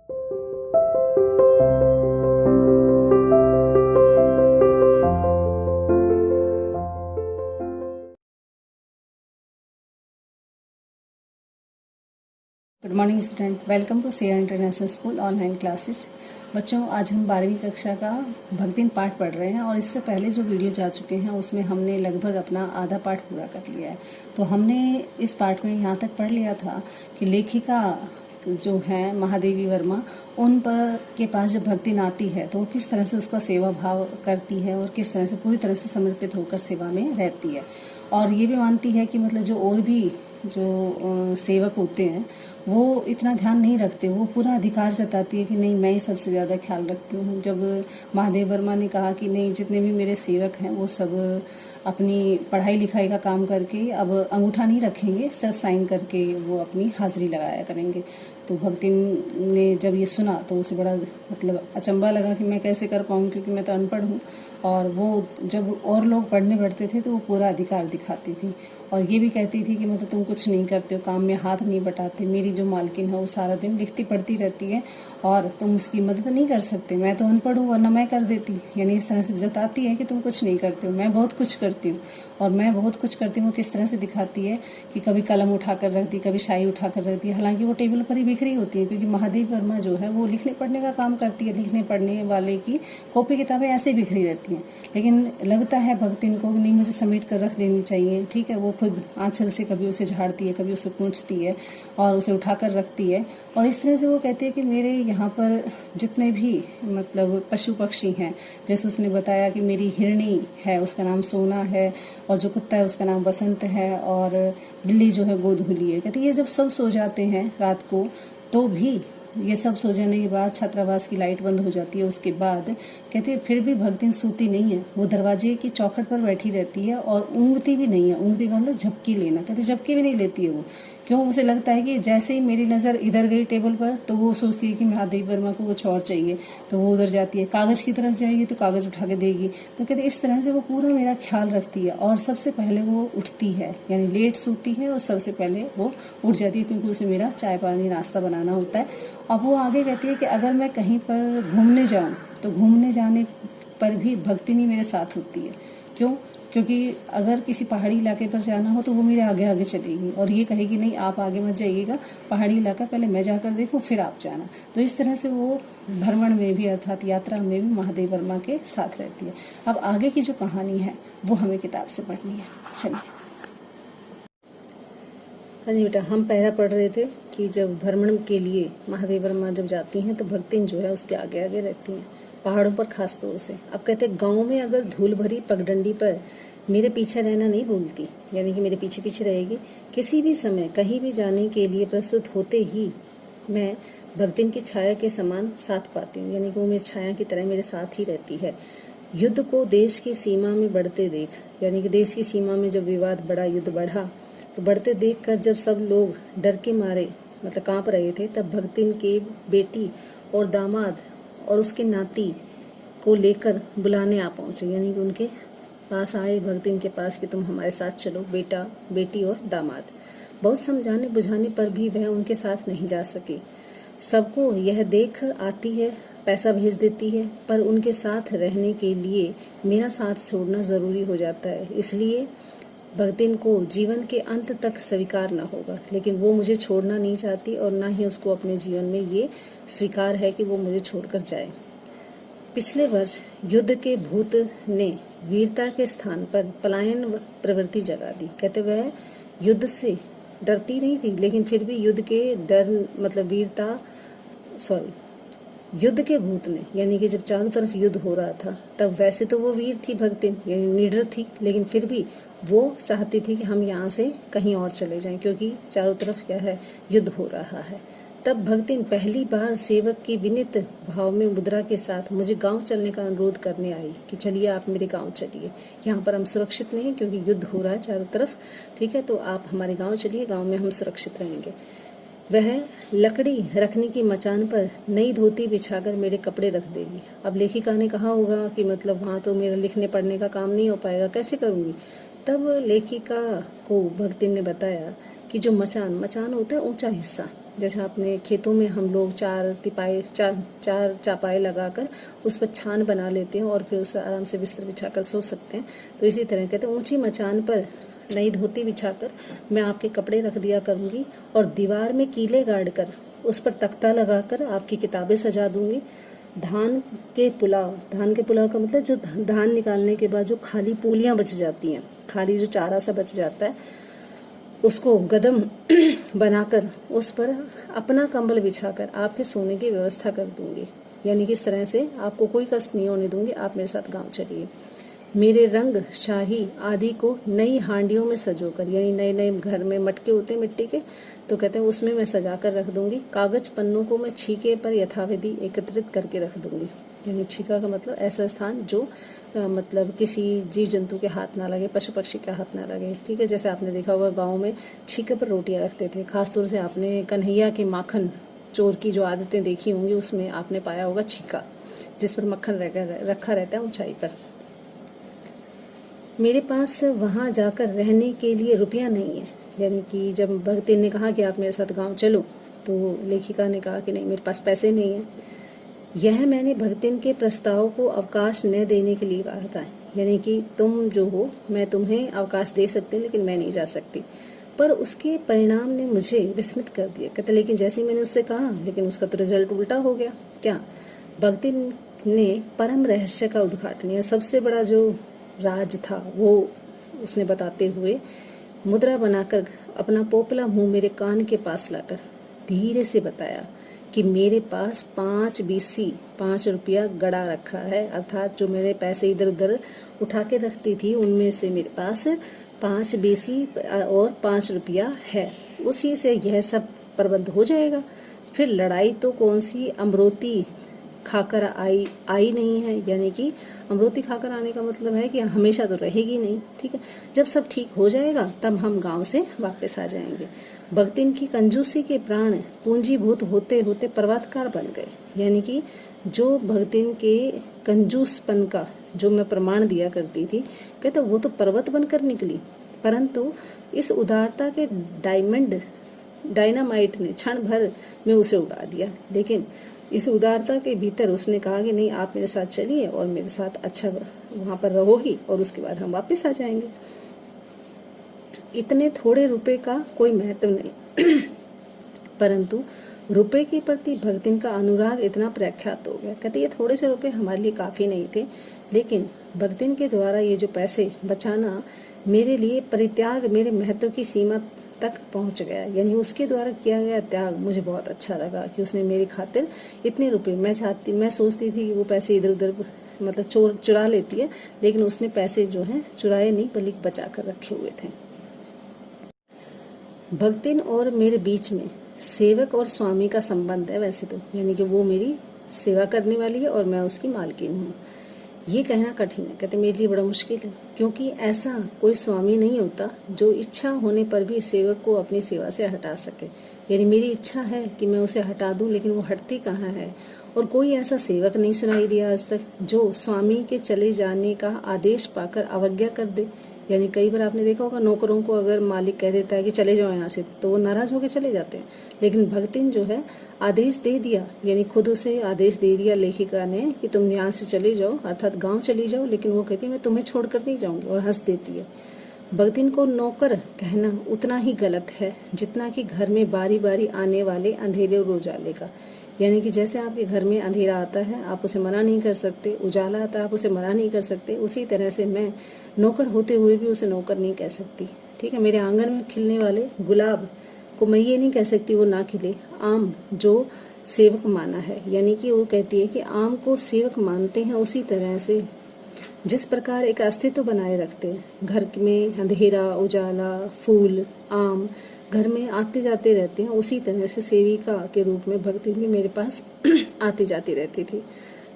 Good morning student, welcome to CR international school online classes. बच्चों, आज हम 12वीं कक्षा का भक्तिन पाठ पढ़ रहे हैं और इससे पहले जो वीडियो जा चुके हैं उसमें हमने लगभग अपना आधा पाठ पूरा कर लिया है। तो हमने इस पाठ में यहाँ तक पढ़ लिया था कि लेखिका जो है महादेवी वर्मा, उन पर के पास जब भक्तिन आती है तो वो किस तरह से उसका सेवा भाव करती है और किस तरह से पूरी तरह से समर्पित होकर सेवा में रहती है। और ये भी मानती है कि मतलब जो और भी जो सेवक होते हैं वो इतना ध्यान नहीं रखते, वो पूरा अधिकार जताती है कि नहीं, मैं ही सबसे ज़्यादा ख्याल रखती हूँ। जब महादेव वर्मा ने कहा कि नहीं, जितने भी मेरे सेवक हैं वो सब अपनी पढ़ाई लिखाई का काम करके अब अंगूठा नहीं रखेंगे, सिर्फ साइन करके वो अपनी हाजिरी लगाया करेंगे। तो भक्तिन ने जब ये सुना तो उसे बड़ा मतलब अचंभा लगा कि मैं कैसे कर पाऊँ, क्योंकि मैं तो अनपढ़ हूँ। और वो जब और लोग पढ़ने बैठते थे तो वो पूरा अधिकार दिखाती थी और ये भी कहती थी कि मतलब तुम कुछ नहीं करते हो, काम में हाथ नहीं बटाते, मेरी जो मालकिन है वो सारा दिन लिखती पढ़ती रहती है और तुम उसकी मदद नहीं कर सकते, मैं तो अनपढ़ हूँ वरना मैं कर देती। यानी इस तरह से जताती है कि तुम कुछ नहीं करते हो, मैं बहुत कुछ करती हूँ। और मैं बहुत कुछ करती हूँ किस तरह से दिखाती है कि कभी कलम उठा कर रख दी, कभी शाई उठा कर रख दी, हालांकि वो टेबल पर ही बिखरी होती है, क्योंकि महादेव वर्मा जो है वो लिखने पढ़ने का काम करती है। लिखने पढ़ने वाले की कॉपी किताबें ऐसे बिखरी रहती हैं, लेकिन लगता है भक्तिन को नहीं, मुझे समेट कर रख देनी चाहिए। ठीक है, वो खुद आंचल से कभी उसे झाड़ती है, कभी उसे पूंछती है और उसे उठाकर रखती है। और इस तरह से वो कहती है कि मेरे यहाँ पर जितने भी मतलब पशु पक्षी हैं, जैसे उसने बताया कि मेरी हिरणी है, उसका नाम सोना है, और जो कुत्ता है उसका नाम बसंत है, और बिल्ली जो है गोधूली है। कहती है ये जब सब सो जाते हैं रात को, तो भी ये सब सो जाने के बाद छात्रावास की लाइट बंद हो जाती है, उसके बाद कहते हैं फिर भी भक्तिन सोती नहीं है, वो दरवाजे की चौखट पर बैठी रहती है और ऊँगती भी नहीं है। ऊँगती का मतलब झपकी लेना, कहते झपकी भी नहीं लेती है वो। क्यों? उसे लगता है कि जैसे ही मेरी नज़र इधर गई टेबल पर तो वो सोचती है कि महादेव वर्मा को कुछ और चाहिए, तो वो उधर जाती है, कागज़ की तरफ जाएगी तो कागज़ उठा के देगी। तो कहते इस तरह से वो पूरा मेरा ख्याल रखती है और सबसे पहले वो उठती है, यानी लेट सोती है और सबसे पहले वो उठ जाती है, क्योंकि उसे मेरा चाय पानी नाश्ता बनाना होता है। अब वो आगे कहती है कि अगर मैं कहीं पर घूमने जाऊँ तो घूमने जाने पर भी भक्तिनी मेरे साथ होती है। क्यों? क्योंकि अगर किसी पहाड़ी इलाके पर जाना हो तो वो मेरे आगे आगे चलेगी और ये कहेगी नहीं, आप आगे मत जाइएगा, पहाड़ी इलाका पहले मैं जाकर देखूं फिर आप जाना। तो इस तरह से वो भ्रमण में भी अर्थात यात्रा में भी महादेव वर्मा के साथ रहती है। अब आगे की जो कहानी है वो हमें किताब से पढ़नी है। चलिए। हाँ जी बेटा, हम पहला पढ़ रहे थे कि जब भ्रमण के लिए महादेव वर्मा जब जाती हैं तो भक्तिन जो है उसके आगे आगे रहती हैं, पहाड़ों पर खास तौर से। अब कहते हैं गाँव में अगर धूल भरी पगडंडी पर मेरे पीछे रहना नहीं भूलती, यानी कि मेरे पीछे पीछे रहेगी। किसी भी समय कहीं भी जाने के लिए प्रस्तुत होते ही मैं भक्तिन की छाया के समान साथ पाती हूँ, यानी कि वो मेरी छाया की तरह मेरे साथ ही रहती है। युद्ध को देश की सीमा में बढ़ते देख, यानी कि देश की सीमा में जब विवाद बढ़ा, युद्ध बढ़ा, तो बढ़ते देखकर जब सब लोग डर के मारे मतलब कांप रहे थे, तब भक्तिन के बेटी और दामाद और उसके नाती को लेकर बुलाने आ पहुंचे, यानी कि उनके पास आए भक्तिन के पास कि तुम हमारे साथ चलो, बेटा बेटी और दामाद। बहुत समझाने बुझाने पर भी वह उनके साथ नहीं जा सके। सबको यह देख आती है, पैसा भेज देती है, पर उनके साथ रहने के लिए मेरा साथ छोड़ना जरूरी हो जाता है। इसलिए भक्तिन को जीवन के अंत तक स्वीकार न होगा, लेकिन वो मुझे छोड़ना नहीं चाहती और ना ही उसको अपने जीवन में ये स्वीकार है कि वो मुझे छोड़कर जाए। पिछले वर्ष युद्ध के भूत ने वीरता के स्थान पर पलायन प्रवृत्ति जगा दी। कहते वह युद्ध से डरती नहीं थी, लेकिन फिर भी युद्ध के डर मतलब युद्ध के भूत ने, यानी कि जब चारों तरफ युद्ध हो रहा था तब वैसे तो वो वीर थी भक्तिन, यानी निडर थी, लेकिन फिर भी वो चाहती थी कि हम यहाँ से कहीं और चले जाएं, क्योंकि चारों तरफ क्या है, युद्ध हो रहा है। तब भक्तिन पहली बार सेवक की विनीत भाव में मुद्रा के साथ मुझे गांव चलने का अनुरोध करने आई कि चलिए आप मेरे गांव चलिए, यहाँ पर हम सुरक्षित नहीं हैं क्योंकि युद्ध हो रहा है चारों तरफ, ठीक है, तो आप हमारे गांव चलिए, गांव में हम सुरक्षित रहेंगे। वह लकड़ी रखने की मचान पर नई धोती बिछाकर मेरे कपड़े रख देगी। अब लेखिका ने कहा होगा कि मतलब वहाँ तो मेरा लिखने पढ़ने का काम नहीं हो पाएगा, कैसे करूँगी। तब लेखिका को भक्तिन ने बताया कि जो मचान होता है ऊंचा हिस्सा, जैसे आपने खेतों में हम लोग चार चापाई लगाकर उस पर छान बना लेते हैं और फिर उसे आराम से बिस्तर बिछाकर सो सकते हैं। तो इसी तरह कहते हैं ऊंची मचान पर नई धोती बिछाकर मैं आपके कपड़े रख दिया करूंगी और दीवार में कीले गाड़ कर उस पर तख्ता लगाकर आपकी किताबें सजा दूंगी। धान के पुलाव का मतलब जो धान निकालने के बाद जो खाली पूलियां बच जाती हैं, खाली जो चारा सा बच जाता है, उसको गदम बनाकर उस पर अपना कंबल बिछाकर आपके सोने की व्यवस्था कर दूंगी। यानी कि इस तरह से आपको कोई कष्ट नहीं होने दूंगी, आप मेरे साथ गांव चलिए। मेरे रंग शाही आदि को नई हांडियों में सजोकर, यानी नए नए घर में मटके होते हैं मिट्टी के, तो कहते हैं उसमें मैं सजा कर रख दूंगी। कागज पन्नों को मैं छीके पर यथाविधि एकत्रित करके रख दूंगी। यानी छीका का मतलब ऐसा स्थान जो मतलब किसी जीव जंतु के हाथ ना लगे, पशु पक्षी के हाथ ना लगे। ठीक है, जैसे आपने देखा होगा गाँव में छीके पर रोटियां रखते थे। खासतौर से आपने कन्हैया के माखन चोर की जो आदतें देखी होंगी उसमें आपने पाया होगा छीका, जिस पर मक्खन रखा रहता है ऊंचाई पर। मेरे पास वहाँ जाकर रहने के लिए रुपया नहीं है। यानी कि जब भगतिन ने कहा कि आप मेरे साथ गांव चलो, तो लेखिका ने कहा कि नहीं, मेरे पास पैसे नहीं है। यह मैंने भगतिन के प्रस्ताव को अवकाश न देने के लिए कहा था। यानी कि तुम जो हो, मैं तुम्हें अवकाश दे सकती हूँ लेकिन मैं नहीं जा सकती। पर उसके परिणाम ने मुझे विस्मित कर दिया। कहते लेकिन जैसे ही मैंने उससे कहा, लेकिन उसका तो रिजल्ट उल्टा हो गया। क्या? भगतिन ने परम रहस्य का उद्घाटन, या सबसे बड़ा जो राज था वो उसने बताते हुए मुद्रा बनाकर अपना पोपला मुंह मेरे कान के पास लाकर धीरे से बताया कि मेरे पास 5 बीसी 5 रुपया गड़ा रखा है। अर्थात जो मेरे पैसे इधर उधर उठा के रखती थी उनमें से मेरे पास 5 बीसी और 5 रुपया है। उसी से यह सब प्रबंध हो जाएगा। फिर लड़ाई तो कौन सी अमरोती खाकर आई नहीं है। यानी कि अमरोती खाकर आने का मतलब है कि हमेशा तो रहेगी नहीं। ठीक है, जब सब ठीक हो जाएगा तब हम गांव से वापस आ जाएंगे। भगतिन की कंजूसी के प्राण पूंजीभूत होते होते पर्वतकार बन गए। यानी कि जो भगतिन के कंजूसपन का जो मैं प्रमाण दिया करती थी, कहते वो तो पर्वत बनकर निकली। परंतु इस उदारता के डायनामाइट ने क्षण भर में उसे उड़ा दिया। लेकिन इस उदारता के भीतर उसने कहा कि नहीं, आप मेरे साथ चलिए और मेरे साथ अच्छा वहां पर रहोगी और उसके बाद हम वापस आ जाएंगे। इतने थोड़े रुपए का कोई महत्व नहीं परंतु रुपए के प्रति भगतिन का अनुराग इतना प्रख्यात हो गया। कहते ये थोड़े से रुपए हमारे लिए काफी नहीं थे, लेकिन भगतिन के द्वारा ये जो पैसे बचाना मेरे लिए परित्याग, मेरे महत्व की सीमा तक पहुंच गया। यानी उसके द्वारा किया गया त्याग मुझे बहुत अच्छा लगा कि उसने मेरी खातिर इतने रुपए, मैं सोचती थी कि वो पैसे इधर उधर मतलब चुरा लेती है, लेकिन उसने पैसे जो हैं चुराए नहीं बल्कि बचा कर रखे हुए थे। भगतिन और मेरे बीच में सेवक और स्वामी का संबंध है वैसे तो, यानी कि वो मेरी सेवा करने वाली है और मैं उसकी मालकिन हूँ। ये कहना कठिन है, कहते मेरे लिए बड़ा मुश्किल है, क्योंकि ऐसा कोई स्वामी नहीं होता जो इच्छा होने पर भी सेवक को अपनी सेवा से हटा सके। यानी मेरी इच्छा है कि मैं उसे हटा दूं, लेकिन वो हटती कहाँ है। और कोई ऐसा सेवक नहीं सुनाई दिया आज तक जो स्वामी के चले जाने का आदेश पाकर अवज्ञा कर दे। यानी कई बार आपने देखा होगा नौकरों को अगर मालिक कह देता है कि चले जाओ यहाँ से, तो वो नाराज होकर चले जाते हैं। लेकिन भगतिन जो है आदेश दे दिया, यानी खुद उसे आदेश दे दिया लेखिका ने कि तुम यहाँ से चले जाओ, अर्थात गांव चली जाओ, लेकिन वो कहती है मैं तुम्हें छोड़कर नहीं जाऊंगी, और हंस देती है। भगतिन को नौकर कहना उतना ही गलत है जितना कि घर में बारी बारी आने वाले अंधेरे और उजाले का। यानी कि जैसे आपके घर में अंधेरा आता है आप उसे मना नहीं कर सकते, उजाला आता है आप उसे मना नहीं कर सकते, उसी तरह से मैं नौकर होते हुए भी उसे नौकर नहीं कह सकती। ठीक है, मेरे आंगन में खिलने वाले गुलाब को मैं ये नहीं कह सकती वो ना खिले। आम जो सेवक माना है, यानी कि वो कहती है कि आम को सेवक मानते हैं, उसी तरह से जिस प्रकार एक अस्तित्व बनाए रखते हैं। घर में अंधेरा, उजाला, फूल, आम घर में आते जाते रहते हैं, उसी तरह से सेविका के रूप में भक्ति भी मेरे पास आती जाती रहती थी,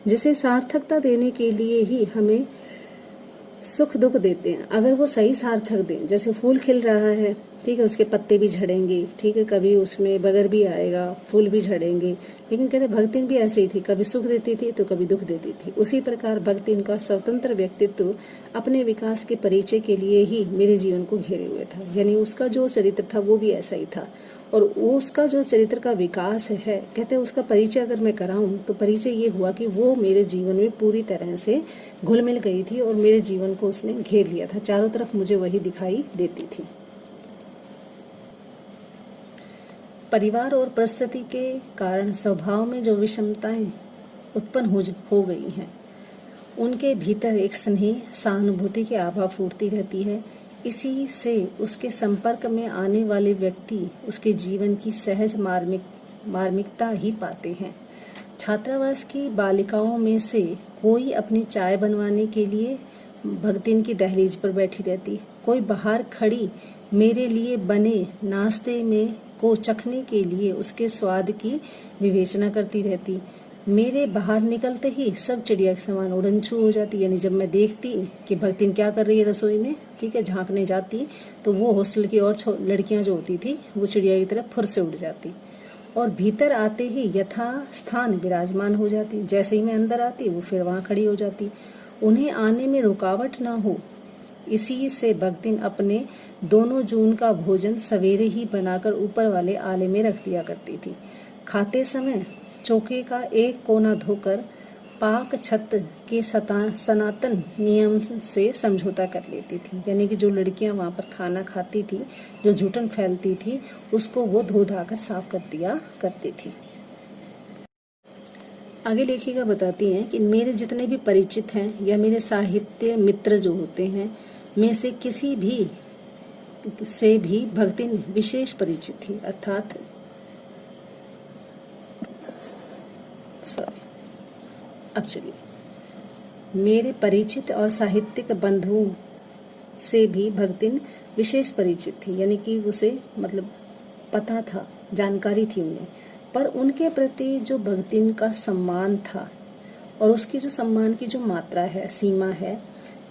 जिसे सार्थकता देने के लिए ही हमें सुख दुख देते हैं। अगर वो सही सार्थक दें, जैसे फूल खिल रहा है, ठीक है, उसके पत्ते भी झड़ेंगे, ठीक है, कभी उसमें बगर भी आएगा, फूल भी झड़ेंगे, लेकिन कहते भगतिन भी ऐसे ही थी, कभी सुख देती थी तो कभी दुख देती थी। उसी प्रकार भगतिन का स्वतंत्र व्यक्तित्व अपने विकास के परिचय के लिए ही मेरे जीवन को घेरे हुए था। यानी उसका जो चरित्र था वो भी ऐसा ही था, और उसका जो चरित्र का विकास है, कहते हैं उसका परिचय अगर मैं कराऊं तो परिचय ये हुआ कि वो मेरे जीवन में पूरी तरह से घुल मिल गई थी और मेरे जीवन को उसने घेर लिया था, चारों तरफ मुझे वही दिखाई देती थी। परिवार और परिस्थिति के कारण स्वभाव में जो विषमताएं उत्पन्न हो गई हैं, उनके भीतर एक स्नेह सहानुभूति की आभा फूटती रहती है। इसी से उसके संपर्क में आने वाले व्यक्ति उसके जीवन की सहज मार्मिकता ही पाते हैं। छात्रावास की बालिकाओं में से कोई अपनी चाय बनवाने के लिए भगतिन की दहलीज पर बैठी रहती, कोई बाहर खड़ी मेरे लिए बने नाश्ते में को चखने के लिए उसके स्वाद की विवेचना करती रहती। मेरे बाहर निकलते ही सब चिड़िया के समान उड़न छू हो जाती, यानी जब मैं देखती कि भगतिन क्या कर रही है रसोई में, ठीक है, झांकने जाती, तो वो हॉस्टल की और लड़कियां जो होती थी वो चिड़िया की तरह फुर से उड़ जाती और भीतर आते ही यथा स्थान विराजमान हो जाती। जैसे ही मैं अंदर आती वो फिर वहां खड़ी हो जाती, उन्हें आने में रुकावट ना हो। इसी से भगतिन अपने दोनों जून का भोजन सवेरे ही बनाकर ऊपर वाले आले में रख दिया करती थी। खाते समय चौके का एक कोना धोकर पाक छत के सनातन नियम से समझौता कर लेती थी, यानी कि जो लड़कियां वहां पर खाना खाती थी, जो जूठन फैलती थी, उसको वो धो धाकर साफ कर दिया करती थी। आगे लेखिका बताती हैं कि मेरे जितने भी परिचित हैं या मेरे साहित्य मित्र जो होते हैं में से किसी भी से भी भगतिन विशेष परिचित थी, अर्थात अब चलिए, मेरे परिचित और साहित्यिक बंधुओं से भी भगतिन विशेष परिचित थी, यानी कि उसे मतलब पता था, जानकारी थी उन्हें, पर उनके प्रति जो भगतिन का सम्मान था और उसकी जो सम्मान की जो मात्रा है, सीमा है,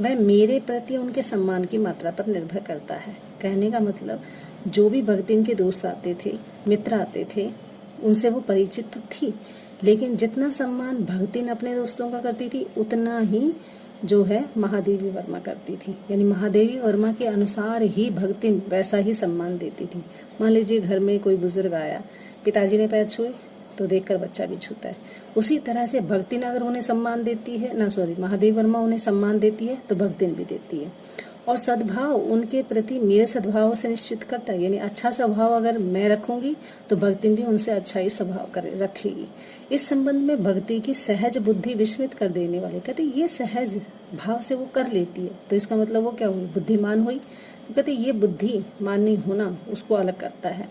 वह मेरे प्रति उनके सम्मान की मात्रा पर निर्भर करता है। कहने का मतलब जो भी भगतिन के दोस्त आते थे, मित्र आते थे, उनसे वो परिचित तो थी, लेकिन जितना सम्मान भगतिन अपने दोस्तों का करती थी उतना ही जो है महादेवी वर्मा करती थी, यानी महादेवी वर्मा के अनुसार ही भगतिन वैसा ही सम्मान देती थी। मान लीजिए घर में कोई बुजुर्ग आया, पिताजी ने पैर छुए तो देखकर बच्चा भी छूता है, उसी तरह से भगतिन अगर उन्हें सम्मान देती है महादेवी वर्मा उन्हें सम्मान देती है तो भगतिन भी देती है। और सद्भाव उनके प्रति मेरे सद्भाव से निश्चित करता है, यानी अच्छा स्वभाव अगर मैं रखूंगी तो भगतिन भी उनसे अच्छा ही स्वभाव रखेगी। इस संबंध में भक्ति की सहज बुद्धि विस्मित कर देने वाले, कहते ये सहज भाव से वो कर लेती है, तो इसका मतलब वो क्या हुई, बुद्धिमान हुई। तो कहते ये बुद्धि माननी होना उसको अलग करता है।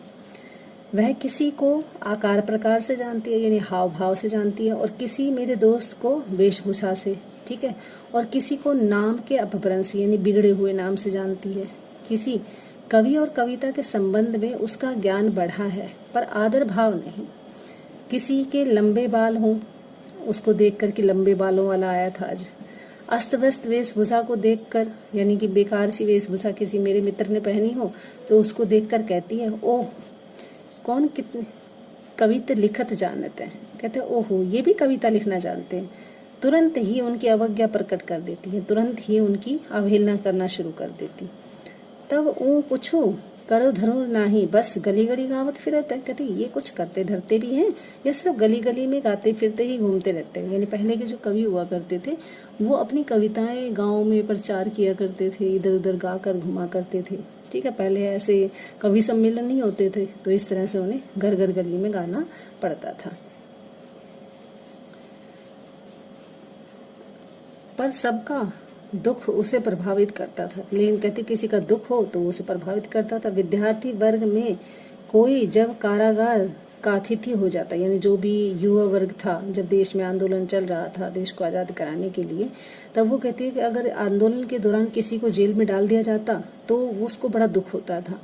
वह किसी को आकार प्रकार से जानती है, यानी हाव भाव से जानती है, और किसी मेरे दोस्त को वेशभूषा से, ठीक है, और किसी को नाम के अपभ्रंश यानी बिगड़े हुए नाम से जानती है। किसी कवि और कविता के संबंध में उसका ज्ञान बढ़ा है पर आदर भाव नहीं। किसी के लंबे बाल हों, उसको देखकर कि लंबे बालों वाला आया था आज। अस्त व्यस्त वेशभूषा को देखकर, यानी कि बेकार सी वेशभूषा किसी मेरे मित्र ने पहनी हो तो उसको देखकर कहती है ओह कौन कितनी कविता लिखत जानते हैं, कहते हैं ओहो ये भी कविता लिखना जानते हैं। तुरंत ही उनकी अवज्ञा प्रकट कर देती है, तुरंत ही उनकी अवहेलना करना शुरू कर देती। तब वो पूछो करो धरो नाही, बस गली गली गावत फिरत है, कहते ये कुछ करते धरते भी हैं या सिर्फ गली गली में गाते फिरते ही घूमते रहते हैं। यानी पहले के जो कवि हुआ करते थे वो अपनी कविताएं गाँव में प्रचार किया करते थे, इधर उधर गा कर घुमा करते थे, ठीक है। पहले ऐसे कवि सम्मेलन नहीं होते थे तो इस तरह से उन्हें घर घर गली में गाना पड़ता था। पर सबका दुख उसे प्रभावित करता था, लेकिन कहते किसी का दुख हो तो उसे प्रभावित करता था। विद्यार्थी वर्ग में कोई जब कारागार का अतिथि हो जाता, यानी जो भी युवा वर्ग था, जब देश में आंदोलन चल रहा था देश को आजाद कराने के लिए, तब वो कहती है कि अगर आंदोलन के दौरान किसी को जेल में डाल दिया जाता तो उसको बड़ा दुख होता था।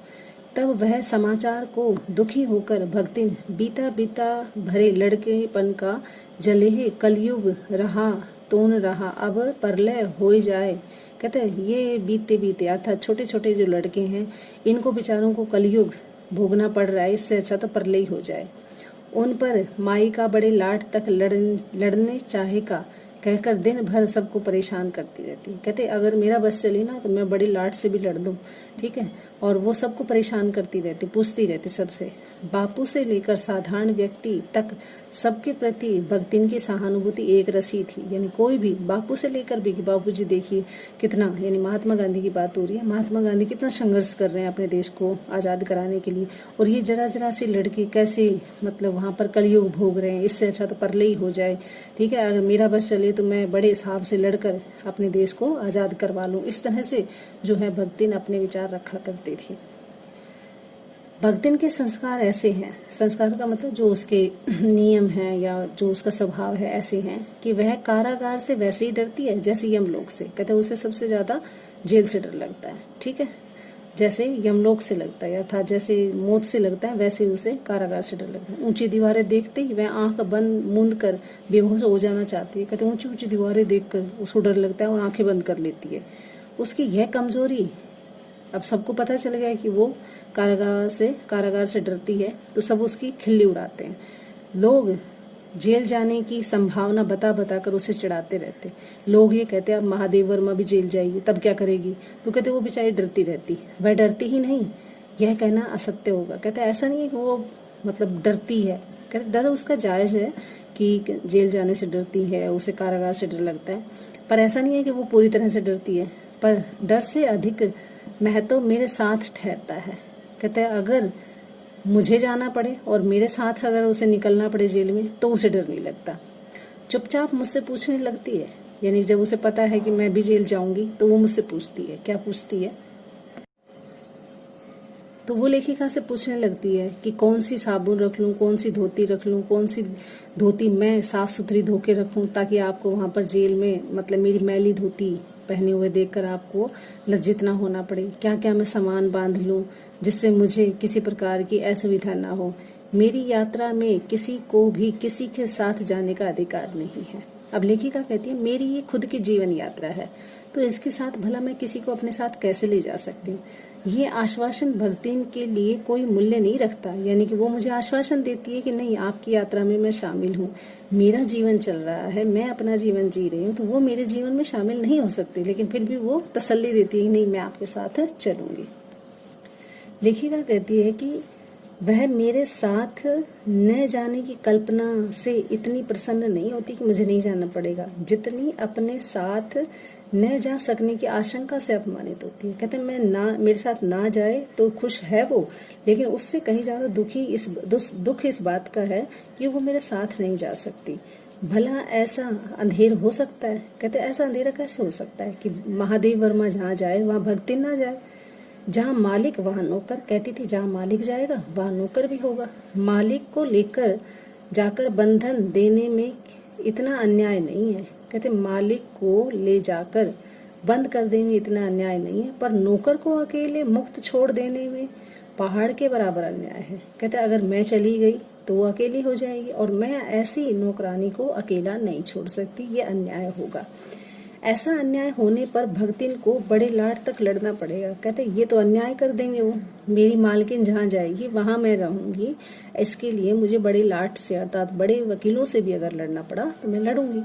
तब वह समाचार को दुखी होकर भगतिन बीता बीता भरे लड़केपन का जलेहे कलयुग रहा तोन रहा अब परलय हो जाए, कहते हैं ये बीते बीते अर्थात छोटे छोटे जो लड़के हैं इनको बेचारों को कलयुग भोगना पड़ रहा है, इससे अच्छा तो परलय हो जाए। उन पर माई का बड़े लाड तक लड़ने चाहे का कहकर दिन भर सबको परेशान करती रहती। कहते अगर मेरा बस चली ना तो मैं बड़ी लाड से भी लड़ दूं, ठीक है। और वो सबको परेशान करती रहती, पूछती रहती सबसे बापू से लेकर साधारण व्यक्ति तक सबके प्रति भक्तिन की सहानुभूति एक रसी थी। यानी कोई भी, बापू से लेकर भी, बापू जी देखिए कितना, यानी महात्मा गांधी की बात हो रही है, महात्मा गांधी कितना संघर्ष कर रहे हैं अपने देश को आज़ाद कराने के लिए, और ये जरा जरा सी लड़की कैसे मतलब वहाँ पर कलयुग भोग रहे हैं। इससे अच्छा तो परले ही हो जाए, ठीक है, अगर मेरा बस चले तो मैं बड़े साहब से लड़कर अपने देश को आज़ाद करवा लूँ। इस तरह से जो है भक्तिन अपने विचार रखा करती थी। भक्तिन के संस्कार ऐसे हैं, संस्कार का मतलब जो उसके नियम हैं या जो उसका स्वभाव है ऐसे हैं कि वह कारागार से वैसे ही डरती है जैसे यमलोक से। कहते हैं उसे सबसे ज्यादा जेल से डर लगता है, ठीक है, जैसे यमलोक से लगता है अर्थात जैसे मौत से लगता है वैसे उसे कारागार से डर लगता है। ऊंची दीवारें देखते ही वह आंख बंद मूंद कर बेहोश हो जाना चाहती है। कहते ऊंची ऊंची दीवारें देखकर उसको डर लगता है और आंखें बंद कर लेती है। उसकी यह कमजोरी अब सबको पता चल गया कि वो कारागार से डरती है, तो सब उसकी खिल्ली उड़ाते हैं। लोग जेल जाने की संभावना बता कर उसे चिढ़ाते रहते। लोग ये कहते हैं अब महादेव वर्मा भी जेल जाएगी तब क्या करेगी, तो कहते वो बेचारी डरती रहती। वह डरती ही नहीं, यह कहना असत्य होगा। कहते ऐसा नहीं है कि वो मतलब डरती है, कहते डर उसका जायज है कि जेल जाने से डरती है, उसे कारागार से डर लगता है, पर ऐसा नहीं है कि वो पूरी तरह से डरती है। पर डर से अधिक महत्व मेरे साथ ठहरता है। कहते हैं अगर मुझे जाना पड़े और मेरे साथ अगर उसे निकलना पड़े जेल में तो उसे डर नहीं लगता, चुपचाप मुझसे पूछने लगती है। यानी जब उसे पता है कि मैं भी जेल जाऊंगी तो वो मुझसे पूछती है। क्या पूछती है? तो वो लेखिका से पूछने लगती है कि कौन सी साबुन रख लूं, कौन सी धोती रख लूं, कौन सी धोती मैं साफ सुथरी धो के रखूं ताकि आपको वहां पर जेल में मतलब मेरी मैली धोती पहने हुए देखकर आपको लज्जित ना होना पड़े। क्या क्या मैं सामान बांध लूं जिससे मुझे किसी प्रकार की असुविधा ना हो। मेरी यात्रा में किसी को भी किसी के साथ जाने का अधिकार नहीं है। अब लेखिका कहती है मेरी ये खुद की जीवन यात्रा है, तो इसके साथ भला मैं किसी को अपने साथ कैसे ले जा सकती हूँ। ये आश्वासन भक्तिन के लिए कोई मूल्य नहीं रखता। यानी कि वो मुझे आश्वासन देती है कि नहीं, आपकी यात्रा में मैं शामिल हूँ, मेरा जीवन चल रहा है, मैं अपना जीवन जी रही हूँ, तो वो मेरे जीवन में शामिल नहीं हो सकती, लेकिन फिर भी वो तसल्ली देती है कि नहीं, मैं आपके साथ चलूंगी। लेखिका कहती है कि वह मेरे साथ न जाने की कल्पना से इतनी प्रसन्न नहीं होती कि मुझे नहीं जाना पड़ेगा, जितनी अपने साथ न जा सकने की आशंका से अपमानित होती है। कहते हैं मैं ना, मेरे साथ ना जाए तो खुश है वो, लेकिन उससे कहीं ज्यादा दुख इस बात का है कि वो मेरे साथ नहीं जा सकती। भला ऐसा अंधेर हो सकता है? कहते ऐसा अंधेरा कैसे हो सकता है कि महादेव वर्मा जहाँ जाए वहाँ भक्ति ना जाए, जहाँ मालिक वहाँ नौकर। कहती थी जहाँ मालिक जाएगा वहाँ नौकर भी होगा। मालिक को लेकर जाकर बंधन देने में इतना अन्याय नहीं है। कहते मालिक को ले जाकर बंद कर देने में इतना अन्याय नहीं है, पर नौकर को अकेले मुक्त छोड़ देने में पहाड़ के बराबर अन्याय है। कहते अगर मैं चली गई तो वो अकेली हो जाएगी और मैं ऐसी नौकरानी को अकेला नहीं छोड़ सकती, ये अन्याय होगा। ऐसा अन्याय होने पर भक्तिन को बड़े लाट तक लड़ना पड़ेगा। कहते ये तो अन्याय कर देंगे, वो मेरी मालकिन जहाँ जाएगी वहां मैं रहूंगी, इसके लिए मुझे बड़े लाट से अर्थात बड़े वकीलों से भी अगर लड़ना पड़ा तो मैं लड़ूंगी।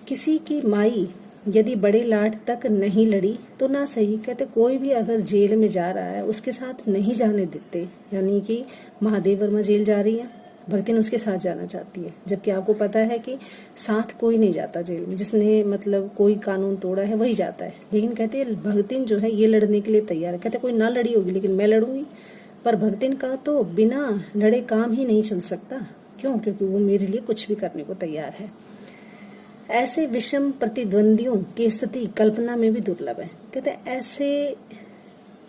किसी की माई यदि बड़े लाट तक नहीं लड़ी तो ना सही। कहते कोई भी अगर जेल में जा रहा है उसके साथ नहीं जाने देते। यानी कि महादेव वर्मा जेल जा रही है, भक्तिन उसके साथ जाना चाहती है, जबकि आपको पता है कि साथ कोई नहीं जाता जेल में, जिसने मतलब कोई कानून तोड़ा है वही जाता है। लेकिन कहते भक्तिन जो है ये लड़ने के लिए तैयार है। कहते कोई ना लड़ी होगी लेकिन मैं लड़ूंगी। पर भक्तिन का तो बिना लड़े काम ही नहीं चल सकता। क्यों? क्योंकि वो मेरे लिए कुछ भी करने को तैयार है। ऐसे विषम प्रतिद्वंदियों की स्थिति कल्पना में भी दुर्लभ है। कहते ऐसे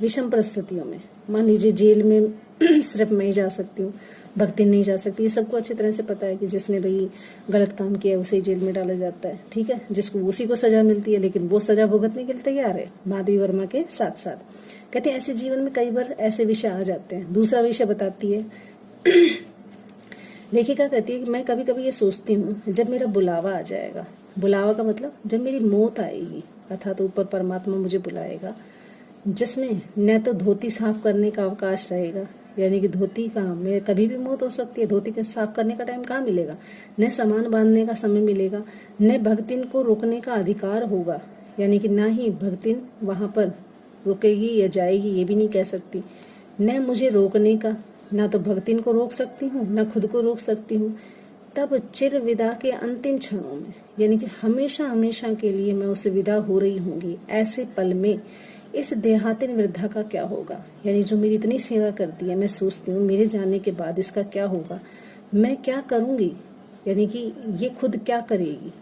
विषम परिस्थितियों में, मान लीजिए जेल में सिर्फ मैं ही जा सकती हूँ, भक्ति नहीं जा सकती। ये सबको अच्छी तरह से पता है कि जिसने भाई गलत काम किया उसे जेल में डाला जाता है, ठीक है, जिसको उसी को सजा मिलती है, लेकिन वो सजा भुगतने के लिए तैयार है महादेव वर्मा के साथ साथ। कहते हैं ऐसे जीवन में कई बार ऐसे विषय आ जाते हैं। दूसरा विषय बताती है लेखिका कहती है कि मैं कभी कभी ये सोचती हूँ जब मेरा बुलावा आ जाएगा, बुलावा का मतलब जब मेरी मौत आएगी, अर्थात ऊपर परमात्मा मुझे बुलाएगा, जिसमें न तो धोती साफ करने का अवकाश रहेगा, यानी कि धोती कहाँ, मेरे कभी भी मौत हो सकती है, धोती के साफ करने का टाइम कहाँ मिलेगा, न सामान बांधने का समय मिलेगा, न भक्तिन को रोकने का अधिकार होगा, यानी कि ना ही भक्तिन वहां पर रुकेगी या जाएगी ये भी नहीं कह सकती, न मुझे रोकने का ना तो भक्तिन को रोक सकती हूँ, ना खुद को रोक सकती हूँ। तब चिर विदा के अंतिम क्षणों में, यानी कि हमेशा हमेशा के लिए मैं उससे विदा हो रही होंगी, ऐसे पल में इस देहातिन वृद्धा का क्या होगा, यानी जो मेरी इतनी सेवा करती है। मैं सोचती हूँ मेरे जाने के बाद इसका क्या होगा, मैं क्या करूँगी, यानी कि ये खुद क्या करेगी,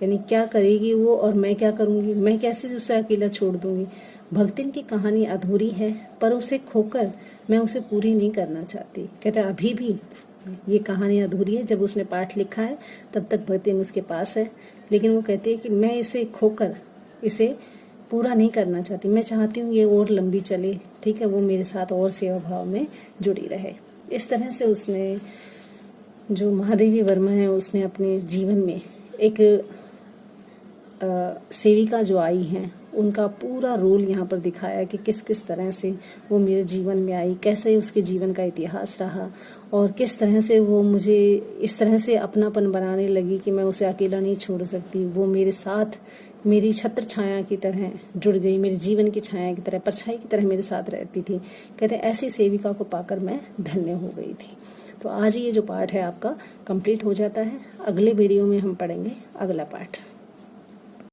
यानी क्या करेगी वो और मैं क्या करूँगी, मैं कैसे उसे अकेला छोड़ दूँगी। भक्तिन की कहानी अधूरी है, पर उसे खोकर मैं उसे पूरी नहीं करना चाहती। कहते अभी भी ये कहानी अधूरी है, जब उसने पाठ लिखा है तब तक भक्तिन उसके पास है, लेकिन वो कहती है कि मैं इसे खोकर इसे पूरा नहीं करना चाहती, मैं चाहती हूँ ये और लंबी चले, ठीक है, वो मेरे साथ और सेवा भाव में जुड़ी रहे। इस तरह से उसने, जो महादेवी वर्मा है, उसने अपने जीवन में एक सेविका जो आई हैं उनका पूरा रोल यहाँ पर दिखाया कि किस किस तरह से वो मेरे जीवन में आई, कैसे उसके जीवन का इतिहास रहा और किस तरह से वो मुझे इस तरह से अपनापन बनाने लगी कि मैं उसे अकेला नहीं छोड़ सकती। वो मेरे साथ मेरी छत्र छाया की तरह जुड़ गई, मेरे जीवन की छाया की तरह, परछाई की तरह मेरे साथ रहती थी। कहते ऐसी सेविका को पाकर मैं धन्य हो गई थी। तो आज ये जो पाठ है आपका कंप्लीट हो जाता है। अगले वीडियो में हम पढ़ेंगे अगला पाठ।